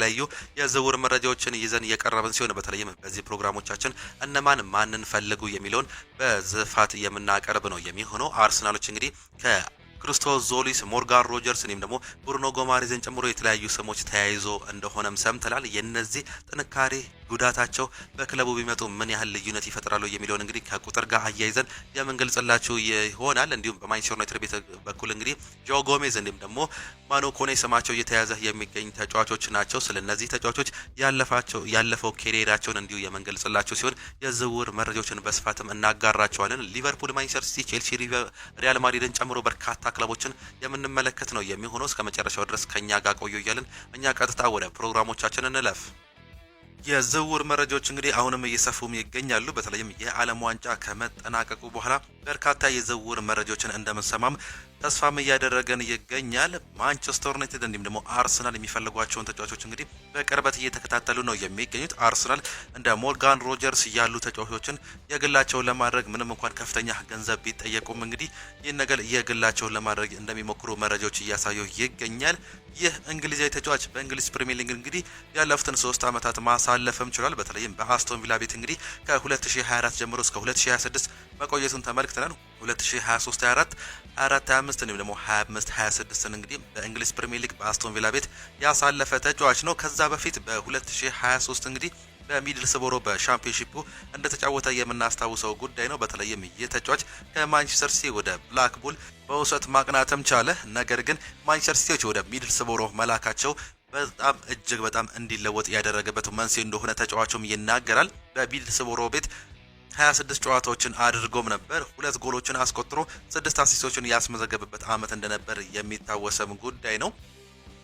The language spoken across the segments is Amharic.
ለዩ የዝውውር መረጃዎችን ይዘን እየቀረብን ሲሆን በተለይም በዚህ ፕሮግራሞቻችን እነማን ማንን ፈልጉ የሚለውን በዝፋት የምናቀርብ ነው የሚሆነው። አርሰናሎች እንግዲህ ክርስቶስ ዞሊስ፣ ሞርጋን ሮጀርስ እንዲሁም ደግሞ ብሩኖ ጎማሬዝን ጨምሮ የተለያዩ ስሞች ተያይዞ እንደሆነም ሰምተናል። የነዚህ ጥንካሬ ጉዳታቸው በክለቡ ቢመጡ ምን ያህል ልዩነት ይፈጥራሉ የሚለውን እንግዲህ ከቁጥር ጋር አያይዘን የምንገልጽላችሁ ይሆናል። እንዲሁም በማንቸስተር ዩናይትድ ቤት በኩል እንግዲህ ጆ ጎሜዝ እንዲሁም ደግሞ ማኑ ኮኔ ስማቸው እየተያዘ የሚገኝ ተጫዋቾች ናቸው። ስለነዚህ ተጫዋቾች ያለፈው ኬሪየራቸውን እንዲሁ የምንገልጽላችሁ ሲሆን የዝውውር መረጃዎችን በስፋትም እናጋራቸዋለን። ሊቨርፑል፣ ማንቸስተር ሲቲ፣ ቼልሲ፣ ሪያል ማድሪድን ጨምሮ በርካታ ክለቦችን የምንመለከት ነው የሚሆነው። እስከ መጨረሻው ድረስ ከኛ ጋር ቆዩ እያልን እኛ ቀጥታ ወደ ፕሮግራሞቻችን እንለፍ። የዝውውር መረጃዎች እንግዲህ አሁንም እየሰፉም ይገኛሉ። በተለይም የዓለም ዋንጫ ከመጠናቀቁ በኋላ በርካታ የዝውውር መረጃዎችን እንደምንሰማም ተስፋም እያደረገን ይገኛል። ማንቸስተር ዩናይትድ እንዲሁም ደግሞ አርሰናል የሚፈልጓቸውን ተጫዋቾች እንግዲህ በቅርበት እየተከታተሉ ነው የሚገኙት። አርሰናል እንደ ሞርጋን ሮጀርስ ያሉ ተጫዋቾችን የግላቸውን ለማድረግ ምንም እንኳን ከፍተኛ ገንዘብ ቢጠየቁም እንግዲህ ይህን ነገር የግላቸውን ለማድረግ እንደሚሞክሩ መረጃዎች እያሳዩ ይገኛል። ይህ እንግሊዛዊ ተጫዋች በእንግሊዝ ፕሪሚየር ሊግ እንግዲህ ያለፉትን 3 ዓመታት ማሳለፍም ችሏል። በተለይም በአስቶን ቪላ ቤት እንግዲህ ከ2024 ጀምሮ እስከ 2026 መቆየቱን ተመልክተናል። 2023-24 4-25 እንዲሁም ደግሞ 25-26 እንግዲህ በእንግሊዝ ፕሪሚየር ሊግ በአስቶን ቪላ ቤት ያሳለፈ ተጫዋች ነው። ከዛ በፊት በ2023 እንግዲህ በሚድልስቦሮ በሻምፒዮንሺፑ እንደተጫወተ የምናስታውሰው ጉዳይ ነው። በተለይም ይህ ተጫዋች ከማንቸስተር ሲቲ ወደ ብላክፑል በውሰት ማቅናትም ቻለ። ነገር ግን ማንቸስተር ሲቲዎች ወደ ሚድልስቦሮ መላካቸው እጅግ በጣም እንዲለወጥ ያደረገበት መንስኤ እንደሆነ ተጫዋቹም ይናገራል። በሚድልስቦሮ ቤት 26 ጨዋታዎችን አድርጎም ነበር። 2 ጎሎችን አስቆጥሮ 6 አሲስቶችን ያስመዘገበበት አመት እንደነበር የሚታወሰም ጉዳይ ነው።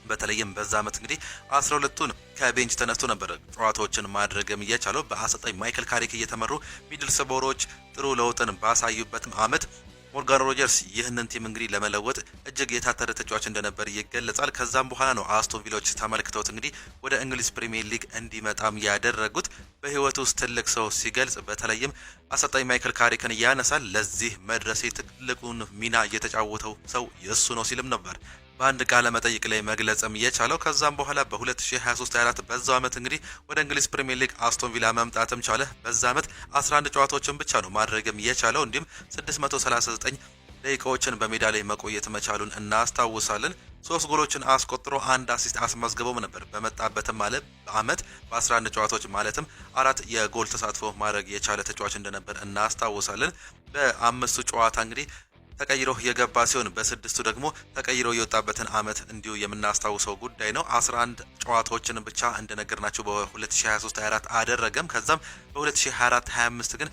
በተለይም በዛ አመት እንግዲህ 12ቱን ከቤንች ተነስቶ ነበር ጨዋታዎችን ማድረግም እየቻለው። በአሰልጣኝ ማይክል ካሪክ እየተመሩ ሚድልስቦሮዎች ጥሩ ለውጥን ባሳዩበት አመት ሞርጋን ሮጀርስ ይህንን ቲም እንግዲህ ለመለወጥ እጅግ የታተረ ተጫዋች እንደነበር ይገለጻል። ከዛም በኋላ ነው አስቶን ቪላዎች ተመልክተውት እንግዲህ ወደ እንግሊዝ ፕሪሚየር ሊግ እንዲመጣም ያደረጉት። በህይወቱ ውስጥ ትልቅ ሰው ሲገልጽ በተለይም አሰልጣኝ ማይክል ካሪክን ያነሳል። ለዚህ መድረሴ ትልቁን ሚና የተጫወተው ሰው እሱ ነው ሲልም ነበር በአንድ ቃለ መጠይቅ ላይ መግለጽም የቻለው። ከዛም በኋላ በ2023-24 በዛው አመት እንግዲህ ወደ እንግሊዝ ፕሪሚየር ሊግ አስቶን ቪላ መምጣትም ቻለ። በዛ አመት 11 ጨዋታዎችን ብቻ ነው ማድረግም የቻለው። እንዲሁም 639 ደቂቃዎችን በሜዳ ላይ መቆየት መቻሉን እናስታውሳለን። 3 ጎሎችን አስቆጥሮ 1 አሲስት አስመዝግበው ነበር። በመጣበትም ማለት በአመት በ11 ጨዋታዎች ማለትም 4 የጎል ተሳትፎ ማድረግ የቻለ ተጫዋች እንደነበር እናስታውሳለን። በ5ቱ ጨዋታ እንግዲህ ተቀይሮ የገባ ሲሆን በ6ቱ ደግሞ ተቀይሮ የወጣበትን አመት እንዲሁ የምናስታውሰው ጉዳይ ነው። 11 ጨዋታዎችን ብቻ እንደነገርናችሁ በ2023-24 አደረገም። ከዛም በ2024-25 ግን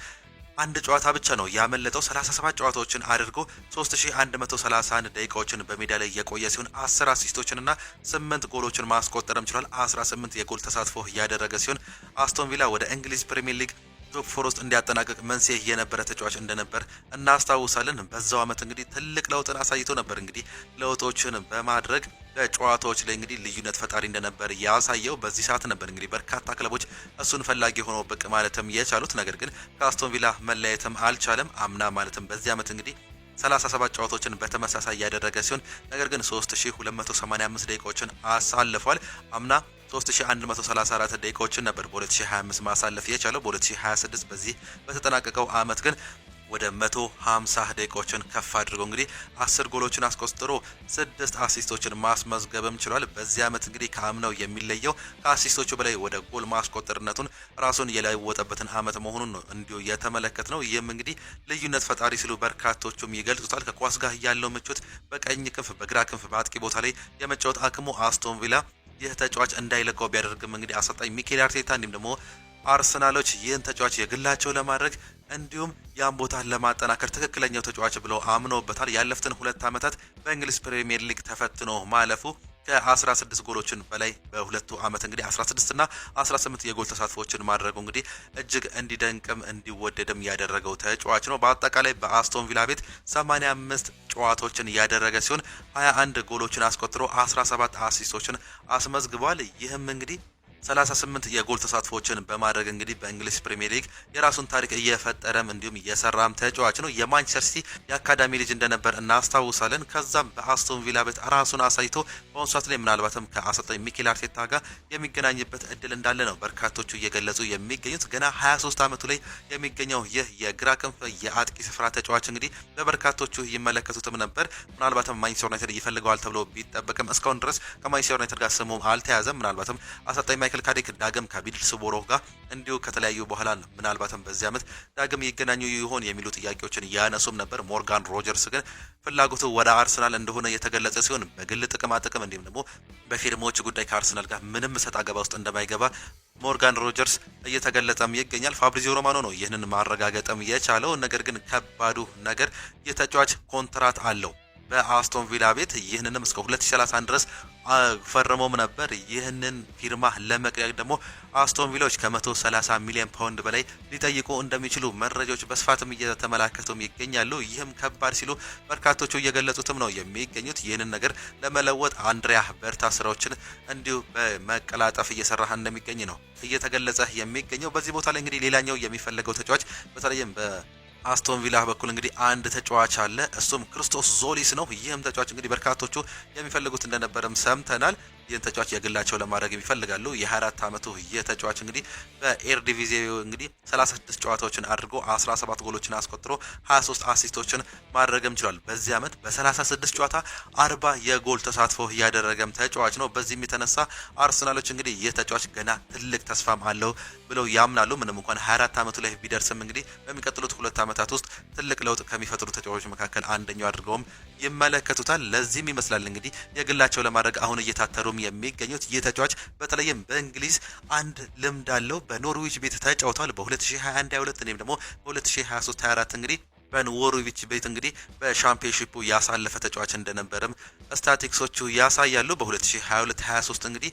አንድ ጨዋታ ብቻ ነው ያመለጠው። 37 ጨዋታዎችን አድርጎ 3131 ደቂቃዎችን በሜዳ ላይ የቆየ ሲሆን 10 አሲስቶችንና 8 ጎሎችን ማስቆጠርም ችሏል። 18 የጎል ተሳትፎ ያደረገ ሲሆን አስቶን ቪላ ወደ እንግሊዝ ፕሪሚየር ሊግ ቶፕ 4 ውስጥ እንዲያጠናቅቅ መንስኤ የነበረ ተጫዋች እንደነበር እናስታውሳለን። በዛው አመት እንግዲህ ትልቅ ለውጥን አሳይቶ ነበር። እንግዲህ ለውጦችን በማድረግ በጨዋታዎች ላይ እንግዲህ ልዩነት ፈጣሪ እንደነበር ያሳየው በዚህ ሰዓት ነበር። እንግዲህ በርካታ ክለቦች እሱን ፈላጊ ሆነው ብቅ ማለትም የቻሉት፣ ነገር ግን ከአስቶን ቪላ መለየትም አልቻለም። አምና ማለትም በዚህ አመት እንግዲህ 37 ጨዋታዎችን በተመሳሳይ ያደረገ ሲሆን ነገር ግን 3285 ደቂቃዎችን አሳልፏል። አምና 3134 ደቂቃዎችን ነበር በ2025 ማሳለፍ የቻለው። በ2026 በዚህ በተጠናቀቀው አመት ግን ወደ 150 ደቂቃዎችን ከፍ አድርጎ እንግዲህ 10 ጎሎችን አስቆጥሮ 6 አሲስቶችን ማስመዝገብም ችሏል። በዚህ አመት እንግዲህ ከአምናው የሚለየው ከአሲስቶቹ በላይ ወደ ጎል ማስቆጠርነቱን ራሱን የለወጠበትን አመት መሆኑን ነው እንዲሁ የተመለከትነው። ይህም እንግዲህ ልዩነት ፈጣሪ ሲሉ በርካቶቹም ይገልጹታል። ከኳስ ጋር ያለው ምቾት፣ በቀኝ ክንፍ፣ በግራ ክንፍ፣ በአጥቂ ቦታ ላይ የመጫወት አቅሙ አስቶን ቪላ ይህ ተጫዋች እንዳይለቀው ቢያደርግም እንግዲህ አሰልጣኝ ሚኬል አርቴታ እንዲሁም ደግሞ አርሰናሎች ይህን ተጫዋች የግላቸው ለማድረግ እንዲሁም ያን ቦታ ለማጠናከር ትክክለኛው ተጫዋች ብለው አምነውበታል። ያለፉትን 2 ዓመታት በእንግሊዝ ፕሪሚየር ሊግ ተፈትኖ ማለፉ ከ16 ጎሎችን በላይ በሁለቱ አመት እንግዲህ 16 እና 18 የጎል ተሳትፎችን ማድረጉ እንግዲህ እጅግ እንዲደንቅም እንዲወደድም ያደረገው ተጫዋች ነው። በአጠቃላይ በአስቶን ቪላ ቤት 85 ጨዋታዎችን ያደረገ ሲሆን 21 ጎሎችን አስቆጥሮ 17 አሲስቶችን አስመዝግቧል። ይህም እንግዲህ 38 የጎል ተሳትፎችን በማድረግ እንግዲህ በእንግሊዝ ፕሪሚየር ሊግ የራሱን ታሪክ እየፈጠረም እንዲሁም እየሰራም ተጫዋች ነው። የማንቸስተር ሲቲ የአካዳሚ ልጅ እንደነበር እናስታውሳለን። ከዛም በአስቶን ቪላ ቤት ራሱን አሳይቶ በአሁኑ ሰዓት ላይ ምናልባትም ከአሰልጣኝ ሚኬል አርቴታ ጋር የሚገናኝበት እድል እንዳለ ነው በርካቶቹ እየገለጹ የሚገኙት። ገና 23 ዓመቱ ላይ የሚገኘው ይህ የግራ ክንፍ የአጥቂ ስፍራ ተጫዋች እንግዲህ በበርካቶቹ ይመለከቱትም ነበር። ምናልባትም ማንቸስተር ዩናይትድ ይፈልገዋል ተብሎ ቢጠበቅም እስካሁን ድረስ ከማንቸስተር ዩናይትድ ጋር ስሙ አልተያዘም። ምናልባትም አሰልጣኝ ማይክል ካሪክ ዳግም ከሚድልስብሮ ጋር እንዲሁ ከተለያዩ በኋላ ምናልባትም በዚህ ዓመት ዳግም ይገናኙ ይሆን የሚሉ ጥያቄዎችን ያነሱም ነበር። ሞርጋን ሮጀርስ ግን ፍላጎቱ ወደ አርሰናል እንደሆነ የተገለጸ ሲሆን በግል ጥቅማ ጥቅም እንዲሁም ደግሞ በፊርማዎች ጉዳይ ከአርሰናል ጋር ምንም ሰጣ ገባ ውስጥ እንደማይገባ ሞርጋን ሮጀርስ እየተገለጸም ይገኛል። ፋብሪዚዮ ሮማኖ ነው ይህንን ማረጋገጥም የቻለው። ነገር ግን ከባዱ ነገር የተጫዋች ኮንትራት አለው በአስቶን ቪላ ቤት። ይህንንም እስከ 2031 ድረስ ፈርሞም ነበር። ይህንን ፊርማ ለመቅረቅ ደግሞ አስቶን ቪላዎች ከ130 ሚሊዮን ፓውንድ በላይ ሊጠይቁ እንደሚችሉ መረጃዎች በስፋትም እየተመላከቱም ይገኛሉ። ይህም ከባድ ሲሉ በርካቶቹ እየገለጹትም ነው የሚገኙት። ይህንን ነገር ለመለወጥ አንድሪያ በርታ ስራዎችን እንዲሁ በመቀላጠፍ እየሰራ እንደሚገኝ ነው እየተገለጸ የሚገኘው። በዚህ ቦታ ላይ እንግዲህ ሌላኛው የሚፈለገው ተጫዋች በተለይም አስቶን ቪላ በኩል እንግዲህ አንድ ተጫዋች አለ። እሱም ክርስቶስ ዞሊስ ነው። ይህም ተጫዋች እንግዲህ በርካቶቹ የሚፈልጉት እንደነበረም ሰምተናል። ይህን ተጫዋች የግላቸው ለማድረግ ይፈልጋሉ። የ24 ዓመቱ ይህ ተጫዋች እንግዲህ በኤርዲቪዜ እንግዲህ 36 ጨዋታዎችን አድርጎ 17 ጎሎችን አስቆጥሮ 23 አሲስቶችን ማድረግም ችሏል። በዚህ ዓመት በ36 ጨዋታ 40 የጎል ተሳትፎ ያደረገም ተጫዋች ነው። በዚህም የተነሳ አርሰናሎች እንግዲህ ይህ ተጫዋች ገና ትልቅ ተስፋም አለው ብለው ያምናሉ። ምንም እንኳን 24 ዓመቱ ላይ ቢደርስም እንግዲህ በሚቀጥሉት 2 ዓመታት ውስጥ ትልቅ ለውጥ ከሚፈጥሩ ተጫዋቾች መካከል አንደኛው አድርገውም ይመለከቱታል። ለዚህም ይመስላል እንግዲህ የግላቸው ለማድረግ አሁን እየታተሩ የሚገኙት። ይህ ተጫዋች በተለይም በእንግሊዝ አንድ ልምድ አለው። በኖርዊች ቤት ተጫውቷል። በ2021-22 እኔም ደግሞ በ2023-24 እንግዲህ በኖርዊች ቤት እንግዲህ በሻምፒዮንሺፑ ያሳለፈ ተጫዋች እንደነበረም ስታቲክሶቹ ያሳያሉ። በ2022-23 እንግዲህ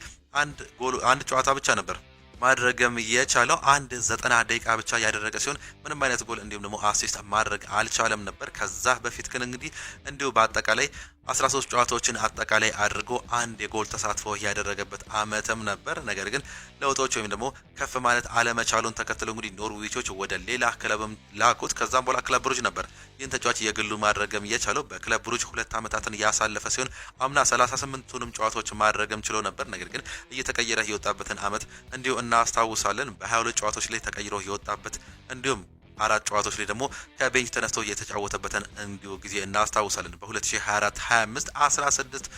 አንድ ጨዋታ ብቻ ነበር ማድረግም የቻለው 90 ደቂቃ ብቻ ያደረገ ሲሆን ምንም አይነት ጎል እንዲሁም ደግሞ አሲስት ማድረግ አልቻለም ነበር። ከዛ በፊት ግን እንግዲህ እንዲሁ በአጠቃላይ 13 ጨዋታዎችን አጠቃላይ አድርጎ አንድ የጎል ተሳትፎ ያደረገበት አመትም ነበር። ነገር ግን ለውጦች ወይም ደግሞ ከፍ ማለት አለመቻሉን ተከትሎ እንግዲህ ኖርዊቾች ወደ ሌላ ክለብም ላኩት። ከዛም በኋላ ክለብ ብሩጅ ነበር ይህን ተጫዋች የግሉ ማድረግም የቻለው። በክለብ ብሩጅ 2 ዓመታትን ያሳለፈ ሲሆን አምና 38ቱንም ጨዋታዎች ማድረግም ችሎ ነበር። ነገር ግን እየተቀየረ የወጣበትን አመት እንዲሁ እናስታውሳለን። በ22 ጨዋታዎች ላይ ተቀይሮ የወጣበት እንዲሁም 4 ጨዋታዎች ላይ ደግሞ ከቤንች ተነስቶ እየተጫወተበትን እንዲሁ ጊዜ እናስታውሳለን። በ2024-25 16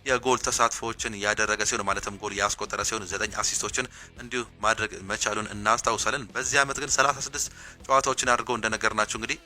የጎል ተሳትፎችን ያደረገ ሲሆን ማለትም ጎል ያስቆጠረ ሲሆን 9 አሲስቶችን እንዲሁ ማድረግ መቻሉን እናስታውሳለን። በዚህ አመት ግን 36 ጨዋታዎችን አድርገው እንደነገርናችሁ እንግዲህ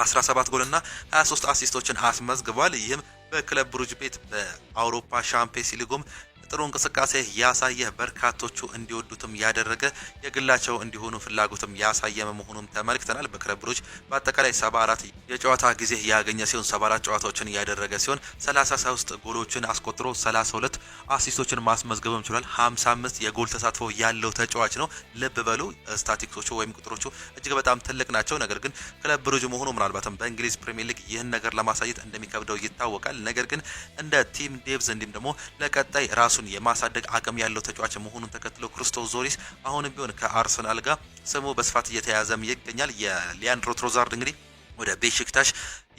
17 ጎልና 23 አሲስቶችን አስመዝግቧል። ይህም በክለብ ብሩጅ ቤት በአውሮፓ ሻምፒየንስ ሊጉም ጥሩ እንቅስቃሴ ያሳየ በርካቶቹ እንዲወዱትም ያደረገ የግላቸው እንዲሆኑ ፍላጎትም ያሳየ መሆኑን ተመልክተናል። በክለብ ብሩጅ በአጠቃላይ 74 የጨዋታ ጊዜ ያገኘ ሲሆን 74 ጨዋታዎችን ያደረገ ሲሆን 33 ጎሎችን አስቆጥሮ 32 አሲስቶችን ማስመዝገብም ችሏል። 55 የጎል ተሳትፎ ያለው ተጫዋች ነው። ልብ በሉ ስታቲክሶቹ ወይም ቁጥሮቹ እጅግ በጣም ትልቅ ናቸው። ነገር ግን ክለብ ብሩጅ መሆኑ ምናልባትም በእንግሊዝ ፕሪሚየር ሊግ ይህን ነገር ለማሳየት እንደሚከብደው ይታወቃል። ነገር ግን እንደ ቲም ዴቭዝ እንዲሁም ደግሞ ለቀጣይ ራሱን የማሳደግ አቅም ያለው ተጫዋች መሆኑን ተከትሎ ክርስቶስ ዞሊስ አሁንም ቢሆን ከአርሰናል ጋር ስሙ በስፋት እየተያዘም ይገኛል። የሊያንድሮ ትሮዛርድ እንግዲህ ወደ ቤሺክታሽ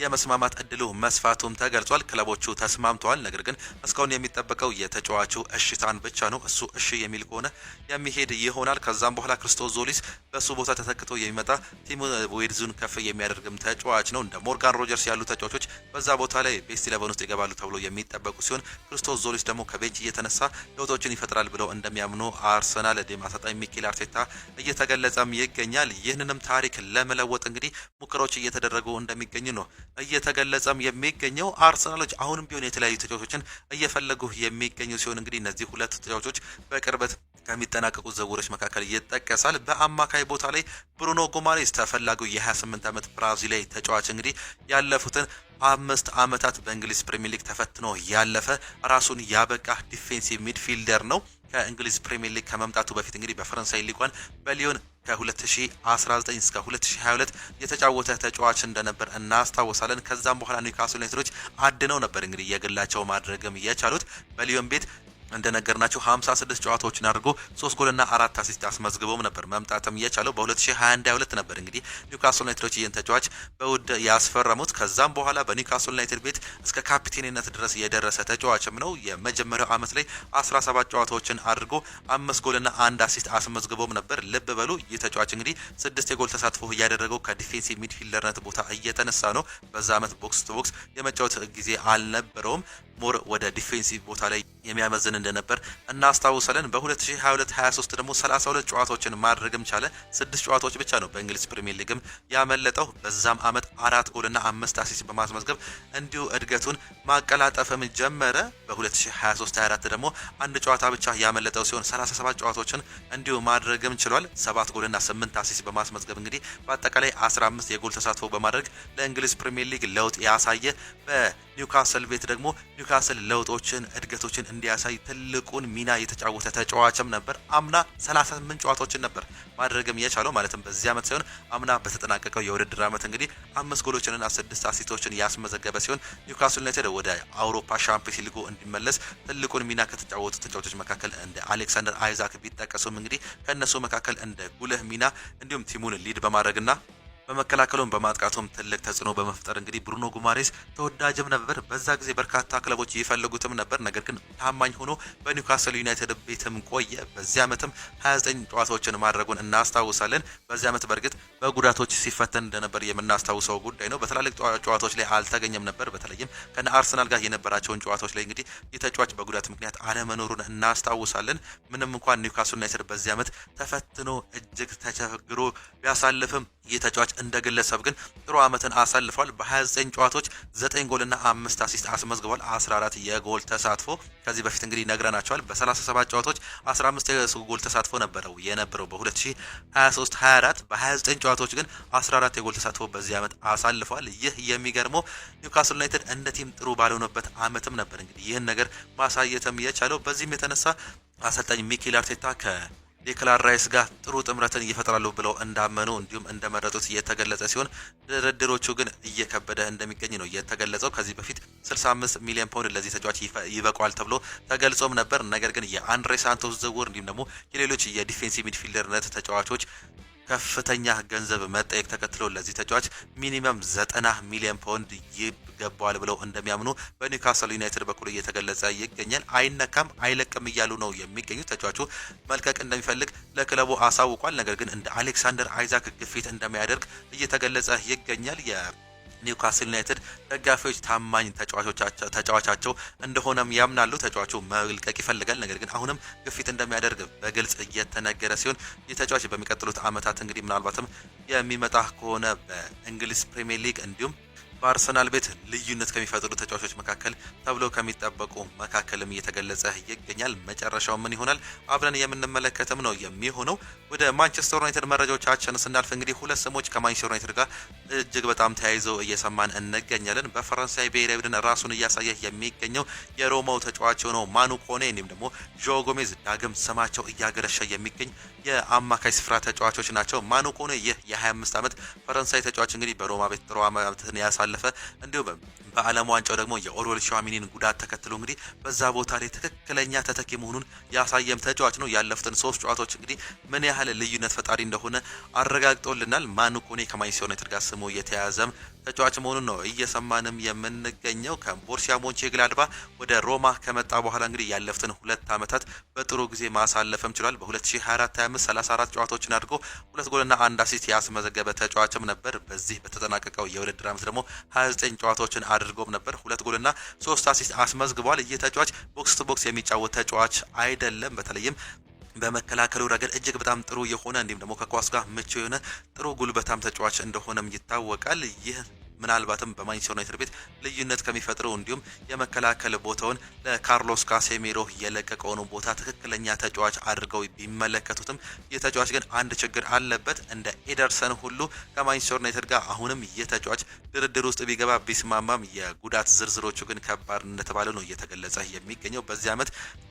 የመስማማት እድሉ መስፋቱም ተገልጿል። ክለቦቹ ተስማምተዋል። ነገር ግን እስካሁን የሚጠበቀው የተጫዋቹ እሽታን ብቻ ነው። እሱ እሺ የሚል ከሆነ የሚሄድ ይሆናል። ከዛም በኋላ ክርስቶስ ዞሊስ በሱ ቦታ ተተክቶ የሚመጣ ቲም ዌድዙን ከፍ የሚያደርግም ተጫዋች ነው። እንደ ሞርጋን ሮጀርስ ያሉ ተጫዋቾች በዛ ቦታ ላይ ቤስት 11 ውስጥ ይገባሉ ተብሎ የሚጠበቁ ሲሆን ክርስቶስ ዞሊስ ደግሞ ከቤንች እየተነሳ ለውጦችን ይፈጥራል ብለው እንደሚያምኑ አርሰናል አሰልጣኝ ሚኬል አርቴታ እየተገለጸም ይገኛል። ይህንንም ታሪክ ለመለወጥ እንግዲህ ሙከራዎች እየተደረጉ እንደሚገኙ ነው እየተገለጸም የሚገኘው። አርሰናሎች አሁንም ቢሆን የተለያዩ ተጫዋቾችን እየፈለጉ የሚገኙ ሲሆን እንግዲህ እነዚህ ሁለት ተጫዋቾች በቅርበት ከሚጠናቀቁ ዝውውሮች መካከል ይጠቀሳል። በአማካይ ቦታ ላይ ብሩኖ ጎማሬስ ተፈላጊው የ28 ዓመት ብራዚላዊ ተጫዋች እንግዲህ ያለፉትን 5 ዓመታት በእንግሊዝ ፕሪሚየር ሊግ ተፈትኖ ያለፈ ራሱን ያበቃ ዲፌንሲቭ ሚድፊልደር ነው። ከእንግሊዝ ፕሪሚየር ሊግ ከመምጣቱ በፊት እንግዲህ በፈረንሳይ ሊጓን በሊዮን ከ2019 እስከ 2022 የተጫወተ ተጫዋች እንደነበር እናስታውሳለን። ከዛም በኋላ ኒውካስል ዩናይትዶች አድነው ነበር እንግዲህ የግላቸው ማድረግም የቻሉት። በሊዮን ቤት እንደነገርናችሁ 56 ጨዋታዎችን አድርጎ 3 ጎልና 4 አሲስት አስመዝግቦም ነበር መምጣትም የቻለው በ2021-22 ነበር። እንግዲህ ኒውካስል ዩናይትዶች ይህን ተጫዋች በውድ ያስፈረሙት። ከዛም በኋላ በኒውካስል ዩናይትድ ቤት እስከ ካፒቴንነት ድረስ የደረሰ ተጫዋችም ነው። የመጀመሪያው ዓመት ላይ 17 ጨዋታዎችን አድርጎ 5 ጎልና 1 አሲስት አስመዝግቦም ነበር። ልብ በሉ ይህ ተጫዋች እንግዲህ 6 የጎል ተሳትፎ እያደረገው ከዲፌንሲቭ ሚድፊልደርነት ቦታ እየተነሳ ነው። በዛ ዓመት ቦክስ ቱ ቦክስ የመጫወት ጊዜ አልነበረውም። ሞር ወደ ዲፌንሲቭ ቦታ ላይ የሚያመዝን እንደነበር እናስታውሳለን። በ2022-23 ደግሞ 32 ጨዋታዎችን ማድረግም ቻለ። 6 ጨዋታዎች ብቻ ነው በእንግሊዝ ፕሪሚየር ሊግም ያመለጠው። በዛም ዓመት 4 ጎልና 5 አሲስት በማስመዝገብ እንዲሁ እድገቱን ማቀላጠፍም ጀመረ። በ2023-24 ደግሞ አንድ ጨዋታ ብቻ ያመለጠው ሲሆን 37 ጨዋታዎችን እንዲሁ ማድረግም ችሏል። 7 ጎልና 8 አሲስት በማስመዝገብ እንግዲህ በአጠቃላይ 15 የጎል ተሳትፎ በማድረግ ለእንግሊዝ ፕሪሚየር ሊግ ለውጥ ያሳየ ኒውካስል ቤት ደግሞ ኒውካስል ለውጦችን እድገቶችን እንዲያሳይ ትልቁን ሚና የተጫወተ ተጫዋችም ነበር። አምና 38 ጨዋታዎችን ነበር ማድረግም የቻለው ማለትም በዚህ ዓመት ሳይሆን አምና በተጠናቀቀው የውድድር ዓመት እንግዲህ 5 ጎሎችንና 6 አሲስቶችን ያስመዘገበ ሲሆን ኒውካስል ዩናይትድ ወደ አውሮፓ ሻምፒዮንስ ሊጉ እንዲመለስ ትልቁን ሚና ከተጫወቱ ተጫዋቾች መካከል እንደ አሌክሳንደር አይዛክ ቢጠቀሱም እንግዲህ ከእነሱ መካከል እንደ ጉልህ ሚና እንዲሁም ቲሙን ሊድ በማድረግና በመከላከሉም በማጥቃቱም ትልቅ ተጽዕኖ በመፍጠር እንግዲህ ብሩኖ ጉማሬስ ተወዳጅም ነበር። በዛ ጊዜ በርካታ ክለቦች ይፈልጉትም ነበር። ነገር ግን ታማኝ ሆኖ በኒውካስል ዩናይትድ ቤትም ቆየ። በዚህ ዓመትም 29 ጨዋታዎችን ማድረጉን እናስታውሳለን። በዚህ ዓመት በእርግጥ በጉዳቶች ሲፈተን እንደነበር የምናስታውሰው ጉዳይ ነው። በትላልቅ ጨዋታዎች ላይ አልተገኘም ነበር። በተለይም ከነ አርሰናል ጋር የነበራቸውን ጨዋታዎች ላይ እንግዲህ የተጫዋች በጉዳት ምክንያት አለመኖሩን እናስታውሳለን። ምንም እንኳን ኒውካስል ዩናይትድ በዚህ ዓመት ተፈትኖ እጅግ ተቸግሮ ቢያሳልፍም የተጫዋች እንደ ግለሰብ ግን ጥሩ ዓመትን አሳልፏል። በ29 ጨዋታዎች 9 ጎልና 5 አሲስት አስመዝግቧል። 14 የጎል ተሳትፎ ከዚህ በፊት እንግዲህ ነግረናቸዋል። በ37 ጨዋታዎች 15 የጎል ተሳትፎ የነበረው በ2023-24 በ29 ጨዋታዎች ግን 14 የጎል ተሳትፎ በዚህ ዓመት አሳልፏል። ይህ የሚገርመው ኒውካስል ዩናይትድ እንደ ቲም ጥሩ ባልሆነበት ዓመትም ነበር እንግዲህ ይህን ነገር ማሳየትም የቻለው። በዚህም የተነሳ አሰልጣኝ ሚኬል አርቴታ ዴክላን ራይስ ጋር ጥሩ ጥምረትን ይፈጥራሉ ብለው እንዳመኑ እንዲሁም እንደመረጡት የተገለጸ ሲሆን ድርድሮቹ ግን እየከበደ እንደሚገኝ ነው የተገለጸው። ከዚህ በፊት 65 ሚሊዮን ፓውንድ ለዚህ ተጫዋች ይበቃዋል ተብሎ ተገልጾም ነበር። ነገር ግን የአንድሬ ሳንቶስ ዝውውር እንዲሁም ደግሞ የሌሎች የዲፌንሲቭ ሚድፊልደርነት ተጫዋቾች ከፍተኛ ገንዘብ መጠየቅ ተከትሎ ለዚህ ተጫዋች ሚኒመም 90 ሚሊዮን ፓውንድ ይገባዋል ብለው እንደሚያምኑ በኒውካስል ዩናይትድ በኩል እየተገለጸ ይገኛል። አይነካም አይለቅም እያሉ ነው የሚገኙት። ተጫዋቹ መልቀቅ እንደሚፈልግ ለክለቡ አሳውቋል። ነገር ግን እንደ አሌክሳንደር አይዛክ ግፊት እንደሚያደርግ እየተገለጸ ይገኛል። ኒውካስል ዩናይትድ ደጋፊዎች ታማኝ ተጫዋቻቸው እንደሆነም ያምናሉ። ተጫዋቹ መልቀቅ ይፈልጋል። ነገር ግን አሁንም ግፊት እንደሚያደርግ በግልጽ እየተነገረ ሲሆን ይህ ተጫዋች በሚቀጥሉት ዓመታት እንግዲህ ምናልባትም የሚመጣ ከሆነ በእንግሊዝ ፕሪሚየር ሊግ እንዲሁም በአርሰናል ቤት ልዩነት ከሚፈጥሩ ተጫዋቾች መካከል ተብሎ ከሚጠበቁ መካከልም እየተገለጸ ይገኛል። መጨረሻው ምን ይሆናል አብረን የምንመለከተም ነው የሚሆነው። ወደ ማንቸስተር ዩናይትድ መረጃዎቻችን ስናልፍ እንግዲህ ሁለት ስሞች ከማንቸስተር ዩናይትድ ጋር እጅግ በጣም ተያይዘው እየሰማን እንገኛለን። በፈረንሳይ ብሔራዊ ቡድን ራሱን እያሳየ የሚገኘው የሮማው ተጫዋች የሆነው ማኑ ኮኔ እንዲሁም ደግሞ ጆ ጎሜዝ ዳግም ስማቸው እያገረሸ የሚገኝ የአማካይ ስፍራ ተጫዋቾች ናቸው። ማኑ ኮኔ ይህ የ25 ዓመት ፈረንሳይ ተጫዋች እንግዲህ በሮማ ቤት ጥሩ ዓመትን ያሳለፈ እንዲሁም በዓለም ዋንጫው ደግሞ የኦሪዮል ሻሚኒን ጉዳት ተከትሎ እንግዲህ በዛ ቦታ ላይ ትክክለኛ ተተኪ መሆኑን ያሳየም ተጫዋች ነው። ያለፉትን 3 ጨዋታዎች እንግዲህ ምን ያህል ልዩነት ፈጣሪ እንደሆነ አረጋግጦልናል። ማኑ ኮኔ ከማንቸስተር ዩናይትድ ጋር ስሙ የተያዘም ተጫዋች መሆኑን ነው እየሰማንም የምንገኘው። ከቦሩሲያ ሞንቼግላድባ ወደ ሮማ ከመጣ በኋላ እንግዲህ ያለፉትን 2 ዓመታት በጥሩ ጊዜ ማሳለፍም ችሏል። በ2024-25 34 ጨዋታዎችን አድርጎ 2 ጎልና 1 አሲስት ያስመዘገበ ተጫዋችም ነበር። በዚህ በተጠናቀቀው የውድድር ዓመት ደግሞ 29 ጨዋታዎችን አድርጎም ነበር። 2 ጎልና 3 አሲስት አስመዝግቧል። ይህ ተጫዋች ቦክስ ቱ ቦክስ የሚጫወት ተጫዋች አይደለም። በተለይም በመከላከሉ ረገድ እጅግ በጣም ጥሩ የሆነ እንዲሁም ደግሞ ከኳስ ጋር ምቹ የሆነ ጥሩ ጉልበታም ተጫዋች እንደሆነም ይታወቃል። ይህ ምናልባትም በማንቸስተር ዩናይትድ ቤት ልዩነት ከሚፈጥረው እንዲሁም የመከላከል ቦታውን ለካርሎስ ካሴሜሮ የለቀቀውን ቦታ ትክክለኛ ተጫዋች አድርገው ቢመለከቱትም የተጫዋች ግን አንድ ችግር አለበት። እንደ ኤደርሰን ሁሉ ከማንቸስተር ዩናይትድ ጋር አሁንም የተጫዋች ድርድር ውስጥ ቢገባ ቢስማማም የጉዳት ዝርዝሮቹ ግን ከባድ እንደተባለ ነው እየተገለጸ የሚገኘው። በዚህ ዓመት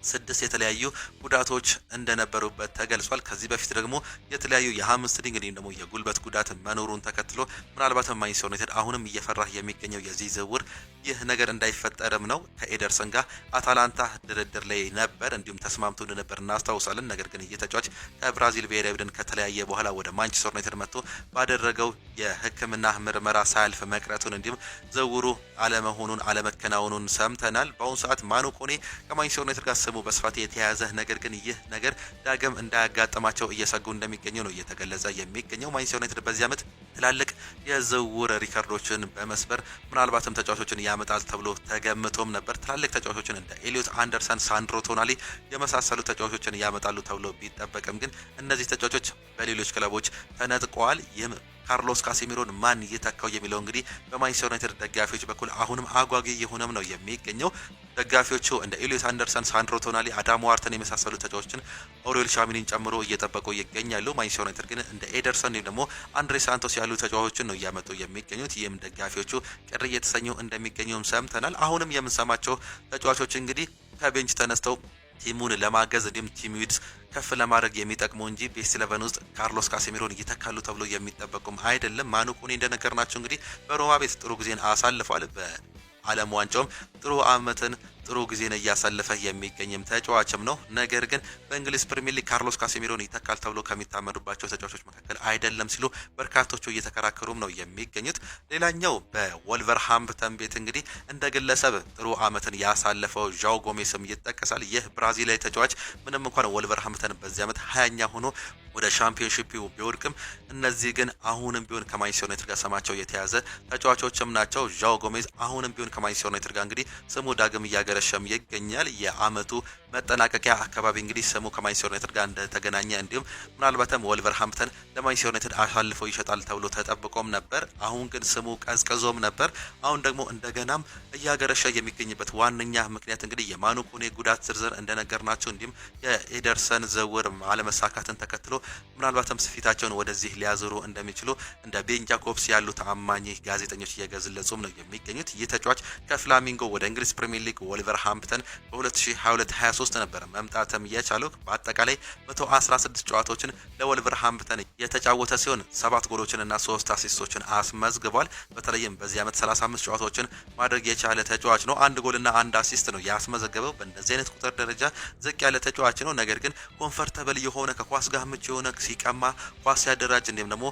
6 የተለያዩ ጉዳቶች እንደነበሩበት ተገልጿል። ከዚህ በፊት ደግሞ የተለያዩ የሃምስትሪንግ እንዲሁም ደግሞ የጉልበት ጉዳት መኖሩን ተከትሎ ምናልባትም ማንቸስተር ዩናይትድ አሁን አሁንም እየፈራ የሚገኘው የዚህ ዝውውር ይህ ነገር እንዳይፈጠርም ነው። ከኤደርሰን ጋር አታላንታ ድርድር ላይ ነበር፣ እንዲሁም ተስማምቶ እንደነበር እናስታውሳለን። ነገር ግን ይህ ተጫዋች ከብራዚል ብሔራዊ ቡድን ከተለያየ በኋላ ወደ ማንቸስተር ዩናይትድ መጥቶ ባደረገው የሕክምና ምርመራ ሳያልፍ መቅረቱን እንዲሁም ዝውውሩ አለመሆኑን አለመከናወኑን ሰምተናል። በአሁኑ ሰዓት ማኑ ኮኔ ከማንቸስተር ዩናይትድ ጋር ስሙ በስፋት የተያዘ ነገር ግን ይህ ነገር ዳግም እንዳያጋጥማቸው እየሰጉ እንደሚገኙ ነው እየተገለጸ የሚገኘው። ማንቸስተር ዩናይትድ በዚህ ዓመት ትላልቅ የዝውውር ሪከርዶችን በመስበር ምናልባትም ተጫዋቾችን ያመጣል ተብሎ ተገምቶም ነበር። ትላልቅ ተጫዋቾችን እንደ ኤሊዮት አንደርሰን፣ ሳንድሮ ቶናሊ የመሳሰሉ ተጫዋቾችን ያመጣሉ ተብሎ ቢጠበቅም ግን እነዚህ ተጫዋቾች በሌሎች ክለቦች ተነጥቀዋል። ይህም ካርሎስ ካሴሚሮን ማን ይተካው የሚለው እንግዲህ በማንቸስተር ዩናይትድ ደጋፊዎች በኩል አሁንም አጓጊ የሆነም ነው የሚገኘው። ደጋፊዎቹ እንደ ኤሊዮት አንደርሰን፣ ሳንድሮ ቶናሊ፣ አዳም ዋርተን የመሳሰሉ ተጫዋቾችን ኦሪዮል ሻሚኒን ጨምሮ እየጠበቁ ይገኛሉ። ማንቸስተር ዩናይትድ ግን እንደ ኤደርሰን ወይም ደግሞ አንድሬ ሳንቶስ ያሉ ተጫዋቾችን ነው እያመጡ የሚገኙት። ይህም ደጋፊዎቹ ቅር እየተሰኙ እንደሚገኙም ሰምተናል። አሁንም የምንሰማቸው ተጫዋቾች እንግዲህ ከቤንች ተነስተው ቲሙን ለማገዝ እንዲሁም ቲም ዊድስ ከፍ ለማድረግ የሚጠቅሙ እንጂ ቤስት 11 ውስጥ ካርሎስ ካሴሚሮን ይተካሉ ተብሎ የሚጠበቁም አይደለም። ማኑ ኮኔ እንደነገርናችሁ እንግዲህ በሮማ ቤት ጥሩ ጊዜን አሳልፏል። በዓለም ዋንጫውም ጥሩ አመትን ጥሩ ጊዜን እያሳለፈ የሚገኝም ተጫዋችም ነው። ነገር ግን በእንግሊዝ ፕሪሚየር ሊግ ካርሎስ ካሴሚሮን ይተካል ተብሎ ከሚታመኑባቸው ተጫዋቾች መካከል አይደለም ሲሉ በርካቶቹ እየተከራከሩም ነው የሚገኙት። ሌላኛው በወልቨርሃምፕተን ቤት እንግዲህ እንደ ግለሰብ ጥሩ አመትን ያሳለፈው ዣኦ ጎሜስም ይጠቀሳል። ይህ ብራዚላዊ ተጫዋች ምንም እንኳን ወልቨርሃምፕተን በዚህ አመት 20ኛ ሆኖ ወደ ሻምፒዮንሺፕ ቢወድቅም እነዚህ ግን አሁንም ቢሆን ከማንቸስተር ዩናይትድ ጋር ስማቸው የተያዘ ተጫዋቾችም ናቸው። ዣኦ ጎሜዝ አሁንም ቢሆን ከማንቸስተር ዩናይትድ ጋር እንግዲህ ስሙ ዳግም እያገረሸም ይገኛል። የአመቱ መጠናቀቂያ አካባቢ እንግዲህ ስሙ ከማንቸስተር ዩናይትድ ጋር እንደተገናኘ እንዲሁም ምናልባትም ወልቨርሃምፕተን ለማንቸስተር ዩናይትድ አሳልፈው ይሸጣል ተብሎ ተጠብቆም ነበር። አሁን ግን ስሙ ቀዝቅዞም ነበር። አሁን ደግሞ እንደገናም እያገረሸ የሚገኝበት ዋነኛ ምክንያት እንግዲህ የማኑ ኮኔ ጉዳት ዝርዝር እንደነገርናቸው እንዲሁም የኤደርሰን ዝውውር አለመሳካትን ተከትሎ ምናልባትም ስፊታቸውን ወደዚህ ሊያዞሩ እንደሚችሉ እንደ ቤን ጃኮብስ ያሉ ተአማኝ ጋዜጠኞች እየገለጹም ነው የሚገኙት። ይህ ተጫዋች ከፍላሚንጎ ወደ እንግሊዝ ፕሪሚየር ሊግ ወልቨርሃምፕተን በ2022-23 ነበር መምጣትም የቻለው። በአጠቃላይ 116 ጨዋታዎችን ለወልቨርሃምፕተን የተጫወተ ሲሆን 7 ጎሎችንና 3 አሲስቶችን አስመዝግቧል። በተለይም በዚህ ዓመት 35 ጨዋታዎችን ማድረግ የቻለ ተጫዋች ነው። 1 ጎልና 1 አሲስት ነው ያስመዘገበው። በእንደዚህ አይነት ቁጥር ደረጃ ዝቅ ያለ ተጫዋች ነው። ነገር ግን ኮምፎርታብል የሆነ ከኳስ ጋር ምቹ የሆነ ሲቀማ ኳስ ያደራጅ እንዲሁም ደግሞ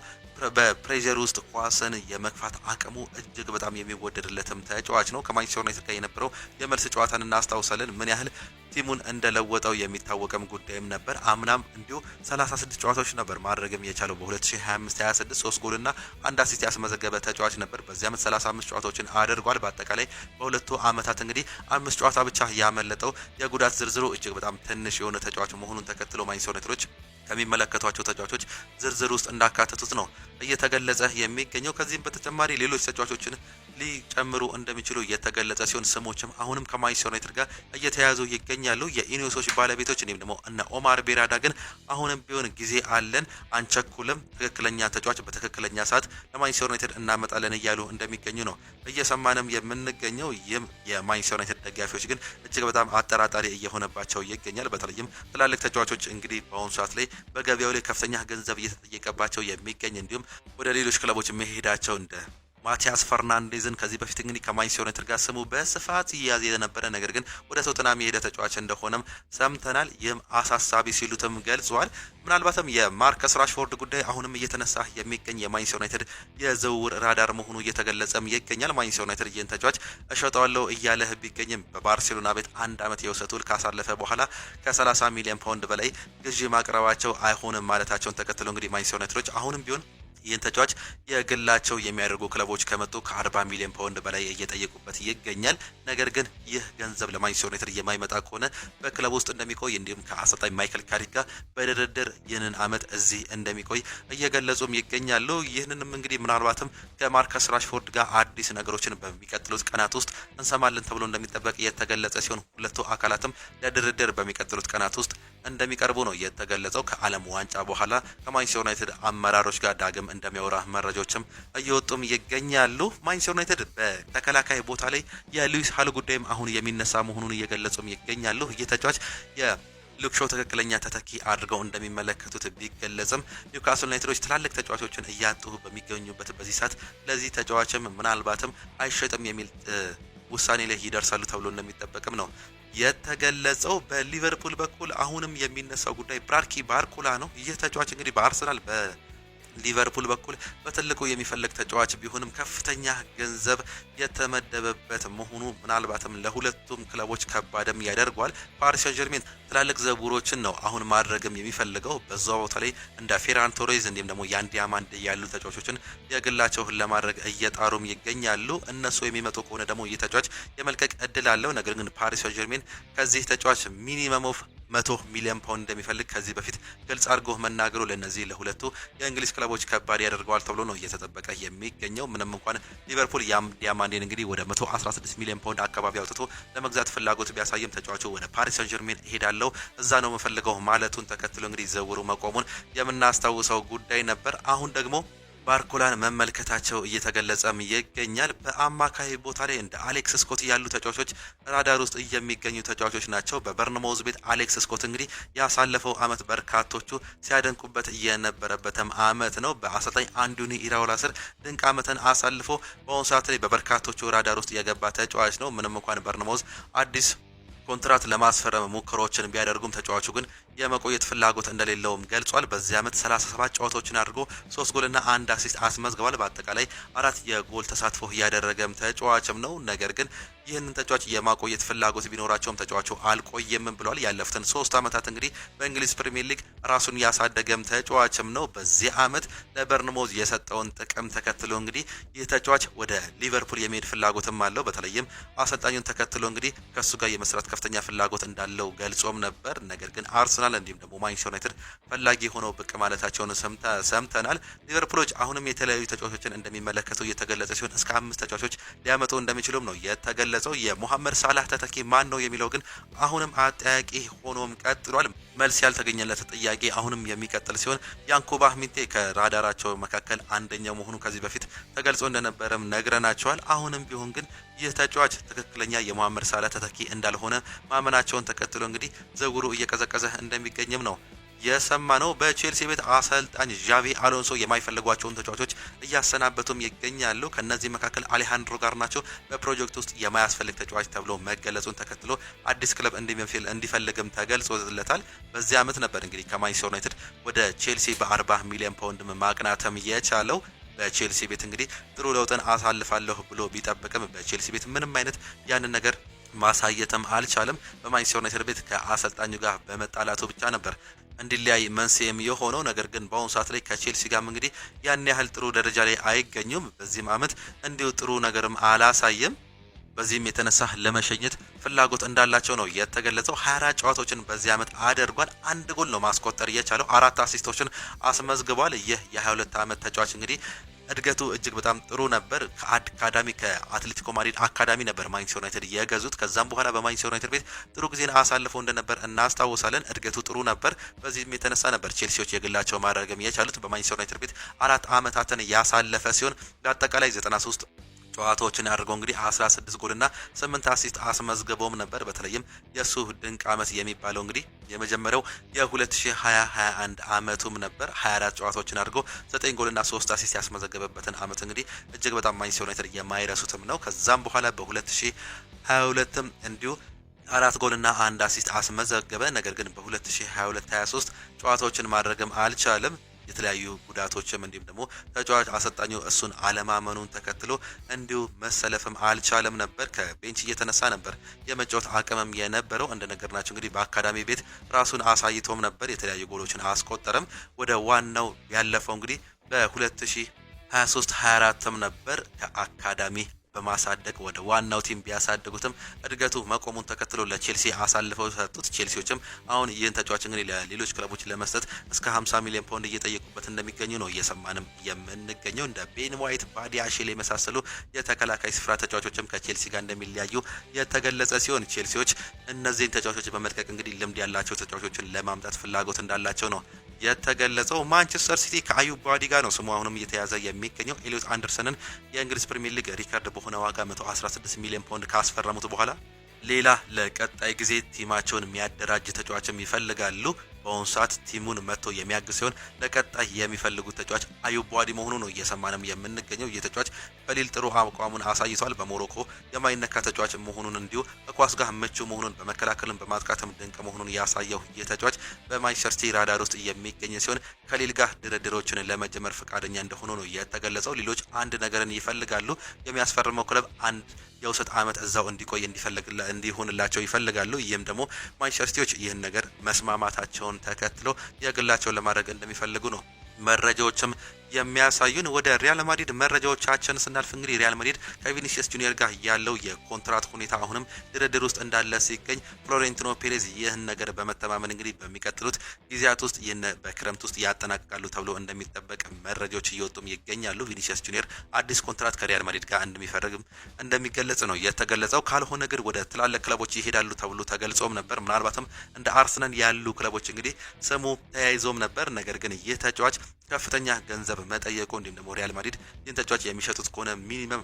በፕሬዠር ውስጥ ኳስን የመግፋት አቅሙ እጅግ በጣም የሚወደድለትም ተጫዋች ነው። ከማንቸስተር ዩናይትድ ጋር የነበረው የመልስ ጨዋታን እናስታውሳለን። ምን ያህል ቲሙን እንደለወጠው የሚታወቅም ጉዳይም ነበር። አምናም እንዲሁ 36 ጨዋታዎች ነበር ማድረግም የቻለው። በ2025-26 3 ጎልና 1 አሲስት ያስመዘገበ ተጫዋች ነበር። በዚህ ዓመት 35 ጨዋታዎችን አድርጓል። በአጠቃላይ በሁለቱ ዓመታት እንግዲህ 5 ጨዋታ ብቻ ያመለጠው የጉዳት ዝርዝሩ እጅግ በጣም ትንሽ የሆነ ተጫዋች መሆኑን ተከትሎ ማንቸስተር ዩናይትዶች ከሚመለከቷቸው ተጫዋቾች ዝርዝር ውስጥ እንዳካተቱት ነው እየተገለጸ የሚገኘው። ከዚህም በተጨማሪ ሌሎች ተጫዋቾችን ሊጨምሩ እንደሚችሉ የተገለጸ ሲሆን ስሞችም አሁንም ከማንቸስተር ዩናይትድ ጋር እየተያዙ ይገኛሉ። የኢኒዮሶች ባለቤቶች እንዲሁም ደግሞ እነ ኦማር ቤራዳ ግን አሁንም ቢሆን ጊዜ አለን፣ አንቸኩልም፣ ትክክለኛ ተጫዋች በትክክለኛ ሰዓት ለማንቸስተር ዩናይትድ እናመጣለን እያሉ እንደሚገኙ ነው እየሰማንም የምንገኘው። ይህም የማንቸስተር ዩናይትድ ደጋፊዎች ግን እጅግ በጣም አጠራጣሪ እየሆነባቸው ይገኛል። በተለይም ትላልቅ ተጫዋቾች እንግዲህ በአሁኑ ሰዓት ላይ በገበያው ላይ ከፍተኛ ገንዘብ እየተጠየቀባቸው የሚገኝ እንዲሁም ወደ ሌሎች ክለቦች መሄዳቸው እንደ ማቲያስ ፈርናንዴዝን ከዚህ በፊት እንግዲህ ከማንቸስተር ዩናይትድ ጋር ስሙ በስፋት ይያዝ የነበረ ነገር ግን ወደ ቶተንሃም የሄደ ተጫዋች እንደሆነም ሰምተናል። ይህም አሳሳቢ ሲሉትም ገልጸዋል። ምናልባትም የማርከስ ራሽፎርድ ጉዳይ አሁንም እየተነሳ የሚገኝ የማንቸስተር ዩናይትድ የዝውውር ራዳር መሆኑ እየተገለጸም ይገኛል። ማንቸስተር ዩናይትድ ይህን ተጫዋች እሸጠዋለሁ እያለ ቢገኝም በባርሴሎና ቤት 1 ዓመት የውሰት ውል ካሳለፈ በኋላ ከ30 ሚሊዮን ፓውንድ በላይ ግዢ ማቅረባቸው አይሆንም ማለታቸውን ተከትሎ እንግዲህ ማንቸስተር ዩናይትዶች አሁንም ቢሆን ይህን ተጫዋች የግላቸው የሚያደርጉ ክለቦች ከመጡ ከ40 ሚሊዮን ፓውንድ በላይ እየጠየቁበት ይገኛል። ነገር ግን ይህ ገንዘብ ለማንቸስተር ዩናይትድ የማይመጣ ከሆነ በክለብ ውስጥ እንደሚቆይ እንዲሁም ከአሰልጣኝ ማይክል ካሪክ ጋር በድርድር ይህንን ዓመት እዚህ እንደሚቆይ እየገለጹም ይገኛሉ። ይህንንም እንግዲህ ምናልባትም ከማርከስ ራሽፎርድ ጋር አዲስ ነገሮችን በሚቀጥሉት ቀናት ውስጥ እንሰማለን ተብሎ እንደሚጠበቅ የተገለጸ ሲሆን ሁለቱ አካላትም ለድርድር በሚቀጥሉት ቀናት ውስጥ እንደሚቀርቡ ነው የተገለጸው። ከዓለም ዋንጫ በኋላ ከማንቸስተር ዩናይትድ አመራሮች ጋር ዳግም እንደሚያወራ መረጃዎችም እየወጡም ይገኛሉ። ማንቸስተር ዩናይትድ በተከላካይ ቦታ ላይ የሉዊስ ሃል ጉዳይም አሁን የሚነሳ መሆኑን እየገለጹም ይገኛሉ። ይህ ተጫዋች ሉክ ሾው ትክክለኛ ተተኪ አድርገው እንደሚመለከቱት ቢገለጽም ኒውካስል ዩናይትዶች ትላልቅ ተጫዋቾችን እያጡ በሚገኙበት በዚህ ሰዓት ለዚህ ተጫዋችም ምናልባትም አይሸጥም የሚል ውሳኔ ላይ ይደርሳሉ ተብሎ እንደሚጠበቅም ነው የተገለጸው። በሊቨርፑል በኩል አሁንም የሚነሳው ጉዳይ ብራድሊ ባርኮላ ነው። ይህ ተጫዋች እንግዲህ በአርሰናል ሊቨርፑል በኩል በትልቁ የሚፈልግ ተጫዋች ቢሆንም ከፍተኛ ገንዘብ የተመደበበት መሆኑ ምናልባትም ለሁለቱም ክለቦች ከባድም ያደርገዋል። ፓሪስ ሰን ዠርሜን ትላልቅ ዝውውሮችን ነው አሁን ማድረግም የሚፈልገው። በዛው ቦታ ላይ እንደ ፌራን ቶሬዝ እንዲሁም ደግሞ ያን ዲያማንድ ያሉ ተጫዋቾችን የግላቸውን ለማድረግ እየጣሩም ይገኛሉ። እነሱ የሚመጡ ከሆነ ደግሞ ይህ ተጫዋች የመልቀቅ እድል አለው። ነገር ግን ፓሪስ ሰን ዠርሜን ከዚህ ተጫዋች ሚኒመም ኦፍ 100 ሚሊዮን ፓውንድ እንደሚፈልግ ከዚህ በፊት ግልጽ አድርጎ መናገሩ ለነዚህ ለሁለቱ የእንግሊዝ ክለቦች ከባድ ያደርገዋል ተብሎ ነው እየተጠበቀ የሚገኘው። ምንም እንኳን ሊቨርፑል ዲያማንዴን እንግዲህ ወደ 116 ሚሊዮን ፓውንድ አካባቢ አውጥቶ ለመግዛት ፍላጎት ቢያሳይም ተጫዋቹ ወደ ፓሪስ ሰን ዠርሜን እሄዳለሁ እዛ ነው የምፈልገው ማለቱን ተከትሎ እንግዲህ ዝውውሩ መቆሙን የምናስታውሰው ጉዳይ ነበር። አሁን ደግሞ ባርኮላን መመልከታቸው እየተገለጸም ይገኛል። በአማካይ ቦታ ላይ እንደ አሌክስ ስኮት ያሉ ተጫዋቾች ራዳር ውስጥ የሚገኙ ተጫዋቾች ናቸው። በበርንማውዝ ቤት አሌክስ ስኮት እንግዲህ ያሳለፈው አመት በርካቶቹ ሲያደንቁበት የነበረበትም አመት ነው። በአሰልጣኝ አንዶኒ ኢራኦላ ስር ድንቅ አመትን አሳልፎ በአሁኑ ሰዓት ላይ በበርካቶቹ ራዳር ውስጥ የገባ ተጫዋች ነው። ምንም እንኳን በርንማውዝ አዲስ ኮንትራት ለማስፈረም ሙከራዎችን ቢያደርጉም ተጫዋቹ ግን የመቆየት ፍላጎት እንደሌለውም ገልጿል። በዚህ አመት 37 ጨዋታዎችን አድርጎ 3 ጎልና 1 አሲስት አስመዝግቧል። በአጠቃላይ 4 የጎል ተሳትፎ ያደረገም ተጫዋችም ነው። ነገር ግን ይህንን ተጫዋች የማቆየት ፍላጎት ቢኖራቸውም ተጫዋቹ አልቆየም ብሏል። ያለፉትን 3 አመታት እንግዲህ በእንግሊዝ ፕሪሚየር ሊግ ራሱን ያሳደገም ተጫዋችም ነው። በዚህ አመት ለበርንሞዝ የሰጠውን ጥቅም ተከትሎ እንግዲህ ይህ ተጫዋች ወደ ሊቨርፑል የመሄድ ፍላጎትም አለው። በተለይም አሰልጣኙን ተከትሎ እንግዲህ ከሱ ጋር የመስራት ከፍተኛ ፍላጎት እንዳለው ገልጾም ነበር። ነገር ግን አርሰናል እንዲሁም ደግሞ ማንቸስተር ዩናይትድ ፈላጊ ሆነው ብቅ ማለታቸውን ሰምተናል። ሊቨርፑሎች አሁንም የተለያዩ ተጫዋቾችን እንደሚመለከቱ እየተገለጸ ሲሆን እስከ 5 ተጫዋቾች ሊያመጡ እንደሚችሉም ነው የተገለጸው። የሞሐመድ ሳላህ ተተኪ ማን ነው የሚለው ግን አሁንም አጠያቂ ሆኖም ቀጥሏል። መልስ ያልተገኘለት ጥያቄ አሁንም የሚቀጥል ሲሆን ያንኩባ ሚንቴ ከራዳራቸው መካከል አንደኛው መሆኑ ከዚህ በፊት ተገልጾ እንደነበረም ነግረናቸዋል። አሁንም ቢሆን ግን ይህ ተጫዋች ትክክለኛ የሞሐመድ ሳላህ ተተኪ እንዳልሆነ ማመናቸውን ተከትሎ እንግዲህ ዝውውሩ እየቀዘቀዘ እንደሚገኝም ነው የሰማነው። በቼልሲ ቤት አሰልጣኝ ዣቪ አሎንሶ የማይፈልጓቸውን ተጫዋቾች እያሰናበቱም ይገኛሉ። ከነዚህ መካከል አሌሃንድሮ ጋርናቾ በፕሮጀክት ውስጥ የማያስፈልግ ተጫዋች ተብሎ መገለጹን ተከትሎ አዲስ ክለብ እንዲፈልግም ተገልጾለታል። በዚህ አመት ነበር እንግዲህ ከማንቸስተር ዩናይትድ ወደ ቼልሲ በ40 ሚሊዮን ፓውንድ ማቅናተም የቻለው። በቼልሲ ቤት እንግዲህ ጥሩ ለውጥን አሳልፋለሁ ብሎ ቢጠብቅም በቼልሲ ቤት ምንም አይነት ያንን ነገር ማሳየትም አልቻለም። በማንቸስተር ዩናይትድ ቤት ከአሰልጣኙ ጋር በመጣላቱ ብቻ ነበር እንዲለያይ መንስኤም የሆነው። ነገር ግን በአሁኑ ሰዓት ላይ ከቼልሲ ጋር እንግዲህ ያን ያህል ጥሩ ደረጃ ላይ አይገኙም። በዚህም አመት እንዲሁ ጥሩ ነገርም አላሳየም። በዚህም የተነሳ ለመሸኘት ፍላጎት እንዳላቸው ነው የተገለጸው። 24 ጨዋታዎችን በዚህ አመት አድርጓል። 1 ጎል ነው ማስቆጠር የቻለው። 4 አሲስቶችን አስመዝግቧል። ይህ የ22 አመት ተጫዋች እንግዲህ እድገቱ እጅግ በጣም ጥሩ ነበር። ከአትሌቲኮ ማድሪድ አካዳሚ ነበር ማንቸስተር ዩናይትድ የገዙት። ከዛም በኋላ በማንቸስተር ዩናይትድ ቤት ጥሩ ጊዜን አሳልፈው እንደነበር እናስታውሳለን። እድገቱ ጥሩ ነበር። በዚህም የተነሳ ነበር ቼልሲዎች የግላቸው ማድረግም የቻሉት። በማንቸስተር ዩናይትድ ቤት 4 አመታትን ያሳለፈ ሲሆን በአጠቃላይ 93 ጨዋታዎችን ያደርገው እንግዲህ 16 ጎልና 8 አሲስት አስመዝግቦም ነበር። በተለይም የሱ ድንቅ አመት የሚባለው እንግዲህ የመጀመሪያው የ2021 አመቱም ነበር። 24 ጨዋታዎችን አድርገው 9 ጎልና 3 አሲስት ያስመዘገበበትን አመት እንግዲህ እጅግ በጣም ማንቸስተር ዩናይትድ የማይረሱትም ነው። ከዛም በኋላ በ2022ም እንዲሁ 4 ጎልና 1 አሲስት አስመዘገበ። ነገር ግን በ2022-23 ጨዋታዎችን ማድረግም አልቻለም። የተለያዩ ጉዳቶችም እንዲሁም ደግሞ ተጫዋች አሰልጣኙ እሱን አለማመኑን ተከትሎ እንዲሁ መሰለፍም አልቻለም ነበር። ከቤንች እየተነሳ ነበር የመጫወት አቅምም የነበረው። እንደነገርናችሁ እንግዲህ በአካዳሚ ቤት ራሱን አሳይቶም ነበር። የተለያዩ ጎሎችን አስቆጠረም። ወደ ዋናው ያለፈው እንግዲህ በ2023-24ም ነበር ከአካዳሚ በማሳደግ ወደ ዋናው ቲም ቢያሳድጉትም እድገቱ መቆሙን ተከትሎ ለቼልሲ አሳልፈው ሰጡት። ቼልሲዎችም አሁን ይህን ተጫዋች እንግዲህ ለሌሎች ክለቦች ለመስጠት እስከ 50 ሚሊዮን ፓውንድ እየጠየቁበት እንደሚገኙ ነው እየሰማንም የምንገኘው። እንደ ቤን ዋይት፣ ባዲ አሼል የመሳሰሉ የተከላካይ ስፍራ ተጫዋቾችም ከቼልሲ ጋር እንደሚለያዩ የተገለጸ ሲሆን ቼልሲዎች እነዚህን ተጫዋቾች በመልቀቅ እንግዲህ ልምድ ያላቸው ተጫዋቾችን ለማምጣት ፍላጎት እንዳላቸው ነው የተገለጸው። ማንቸስተር ሲቲ ከአዩብ ባዲ ጋር ነው ስሙ አሁንም እየተያዘ የሚገኘው። ኤሊዮት አንደርሰንን የእንግሊዝ ፕሪሚየር ሊግ ሪካርድ በሆነ ዋጋ 116 ሚሊዮን ፓውንድ ካስፈረሙት በኋላ ሌላ ለቀጣይ ጊዜ ቲማቸውን የሚያደራጅ ተጫዋችም ይፈልጋሉ። በአሁኑ ሰዓት ቲሙን መጥቶ የሚያግዝ ሲሆን ለቀጣይ የሚፈልጉት ተጫዋች አዩብ ዋዲ መሆኑ ነው እየሰማንም የምንገኘው። ይህ ተጫዋች በሊል ጥሩ አቋሙን አሳይቷል። በሞሮኮ የማይነካ ተጫዋች መሆኑን እንዲሁ በኳስ ጋር ምቹ መሆኑን በመከላከልም በማጥቃትም ድንቅ መሆኑን ያሳየው ይህ ተጫዋች በማንቸስተር ሲቲ ራዳር ውስጥ የሚገኝ ሲሆን ከሊል ጋር ድርድሮችን ለመጀመር ፈቃደኛ እንደሆኑ ነው የተገለጸው። ሌሎች አንድ ነገርን ይፈልጋሉ። የሚያስፈርመው ክለብ አንድ የውሰት ዓመት እዛው እንዲቆይ እንዲሆንላቸው ይፈልጋሉ። ይህም ደግሞ ማንቸስተር ሲቲዎች ይህን ነገር መስማማታቸውን ተከትሎ የግላቸውን ለማድረግ እንደሚፈልጉ ነው መረጃዎችም የሚያሳዩን። ወደ ሪያል ማድሪድ መረጃዎቻችን ስናልፍ እንግዲህ ሪያል ማድሪድ ከቪኒሲየስ ጁኒየር ጋር ያለው የኮንትራት ሁኔታ አሁንም ድርድር ውስጥ እንዳለ ሲገኝ ፍሎሬንቲኖ ፔሬዝ ይህን ነገር በመተማመን እንግዲህ በሚቀጥሉት ጊዜያት ውስጥ ይህን በክረምት ውስጥ ያጠናቅቃሉ ተብሎ እንደሚጠበቅ መረጃዎች እየወጡም ይገኛሉ። ቪኒሲየስ ጁኒየር አዲስ ኮንትራት ከሪያል ማድሪድ ጋር እንደሚፈርግም እንደሚገለጽ ነው የተገለጸው። ካልሆነ ግን ወደ ትላልቅ ክለቦች ይሄዳሉ ተብሎ ተገልጾም ነበር። ምናልባትም እንደ አርሰናል ያሉ ክለቦች እንግዲህ ስሙ ተያይዞም ነበር። ነገር ግን ይህ ተጫዋች ከፍተኛ ገንዘብ መጠየቁ እንዲሁም ደግሞ ሪያል ማድሪድ ይህን ተጫዋች የሚሸጡት ከሆነ ሚኒመም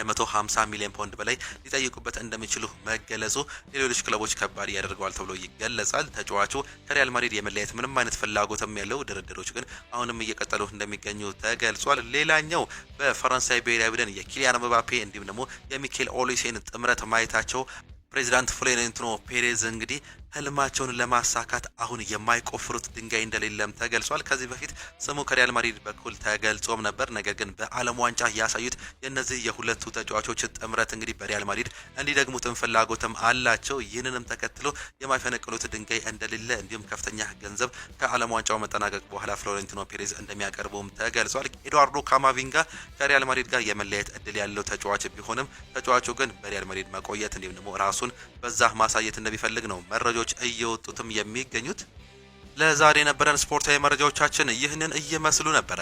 150 ሚሊዮን ፓውንድ በላይ ሊጠይቁበት እንደሚችሉ መገለጹ ሌሎች ክለቦች ከባድ ያደርገዋል ተብሎ ይገለጻል። ተጫዋቹ ከሪያል ማድሪድ የመለየት ምንም አይነት ፍላጎትም ያለው ድርድሮች ግን አሁንም እየቀጠሉ እንደሚገኙ ተገልጿል። ሌላኛው በፈረንሳይ ብሔራዊ ቡድን የኪሊያን ምባፔ እንዲሁም ደግሞ የሚኬል ኦሊሴን ጥምረት ማየታቸው ፕሬዚዳንት ፍሎሬንቲኖ ፔሬዝ እንግዲህ ህልማቸውን ለማሳካት አሁን የማይቆፍሩት ድንጋይ እንደሌለም ተገልጿል። ከዚህ በፊት ስሙ ከሪያል ማድሪድ በኩል ተገልጾም ነበር። ነገር ግን በዓለም ዋንጫ ያሳዩት የነዚህ የሁለቱ ተጫዋቾች ጥምረት እንግዲህ በሪያል ማድሪድ እንዲደግሙትም ፍላጎትም አላቸው። ይህንንም ተከትሎ የማይፈነቅሉት ድንጋይ እንደሌለ እንዲሁም ከፍተኛ ገንዘብ ከዓለም ዋንጫው መጠናቀቅ በኋላ ፍሎሬንቲኖ ፔሬዝ እንደሚያቀርቡም ተገልጿል። ኤድዋርዶ ካማቪንጋ ከሪያል ማድሪድ ጋር የመለየት እድል ያለው ተጫዋች ቢሆንም ተጫዋቹ ግን በሪያል ማድሪድ መቆየት እንዲሁም ደግሞ ራሱን በዛ ማሳየት እንደሚፈልግ ነው መረጃዎች እየወጡትም የሚገኙት። ለዛሬ የነበረን ስፖርታዊ መረጃዎቻችን ይህንን እየመስሉ ነበር።